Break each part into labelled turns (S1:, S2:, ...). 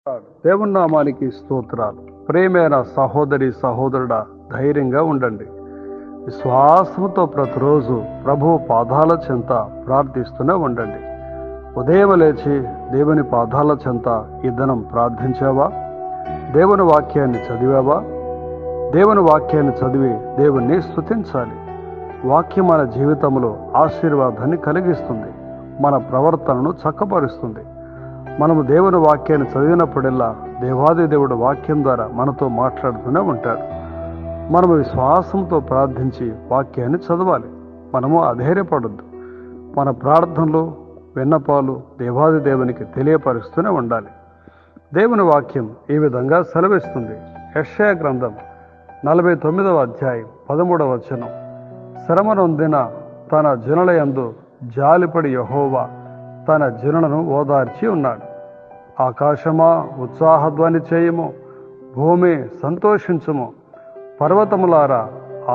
S1: దేవుని నామానికి స్తోత్రాలు. ప్రియమైన సహోదరి సహోదరుడా, ధైర్యంగా ఉండండి. విశ్వాసంతో ప్రతిరోజు ప్రభువు పాదాల చెంత ప్రార్థిస్తూనే ఉండండి. ఉదయం లేచి దేవుని పాదాల చెంత ఈ దినం ప్రార్థించావా? దేవుని వాక్యాన్ని చదివావా? దేవుని వాక్యాన్ని చదివి దేవుణ్ణి స్తుతించాలి. వాక్యం మన జీవితంలో ఆశీర్వాదాన్ని కలిగిస్తుంది, మన ప్రవర్తనను చక్కపరుస్తుంది. మనము దేవుని వాక్యాన్ని చదివినప్పుడల్లా దేవాది దేవుడు వాక్యం ద్వారా మనతో మాట్లాడుతూనే ఉంటాడు. మనము విశ్వాసంతో ప్రార్థించి వాక్యాన్ని చదవాలి. మనము అధైర్యపడొద్దు. మన ప్రార్థనలు విన్నపాలు దేవాది దేవునికి తెలియపరుస్తూనే ఉండాలి. దేవుని వాక్యం ఈ విధంగా సెలవిస్తుంది. యెషయా గ్రంథం 49వ అధ్యాయం 13వ వచనం. శ్రమ నొందిన తన జనుల యందు జాలిపడి యెహోవా తన జనులను ఓదార్చి ఉన్నాడు. ఆకాశమా ఉత్సాహధ్వని చేయము, భూమి సంతోషించుము, పర్వతములారా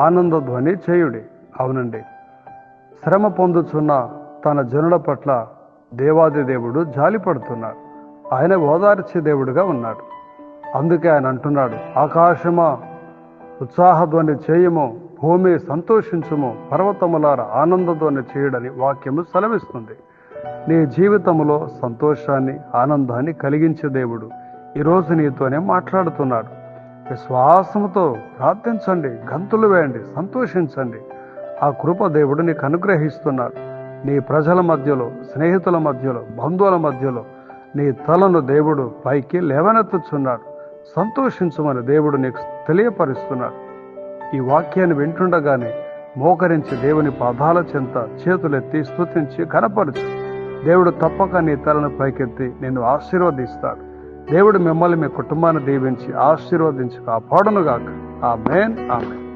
S1: ఆనందధ్వని చేయుడి. అవునండి, శ్రమ పొందుచున్న తన జనుల పట్ల దేవాది దేవుడు జాలిపడుతున్నాడు. ఆయన ఓదార్చే దేవుడుగా ఉన్నాడు. అందుకే ఆయన అంటున్నాడు, ఆకాశమా ఉత్సాహధ్వని చేయము, భూమి సంతోషించుము, పర్వతములారా ఆనందధ్వని చేయుడని వాక్యము సెలవిస్తుంది. నీ జీవితంలో సంతోషాన్ని ఆనందాన్ని కలిగించే దేవుడు ఈరోజు నీతోనే మాట్లాడుతున్నాడు. విశ్వాసంతో ప్రార్థించండి, గంతులు వేయండి, సంతోషించండి. ఆ కృప దేవుడు నీకు అనుగ్రహిస్తున్నాడు. నీ ప్రజల మధ్యలో, స్నేహితుల మధ్యలో, బంధువుల మధ్యలో నీ తలను దేవుడు పైకి లేవనెత్తుచున్నాడు. సంతోషించమని దేవుడు నీకు తెలియపరుస్తున్నాడు. ఈ వాక్యాన్ని వింటుండగానే మోకరించి దేవుని పాదాల చెంత చేతులెత్తి స్తుతించి ఘనపరచు. దేవుడు తప్పక నీ తలను పైకెత్తి నిన్ను ఆశీర్వదిస్తాడు. దేవుడు మిమ్మల్ని మీ కుటుంబాన్ని దీవించి ఆశీర్వదించి కాపాడునుగాక. ఆమేన్, ఆమేన్.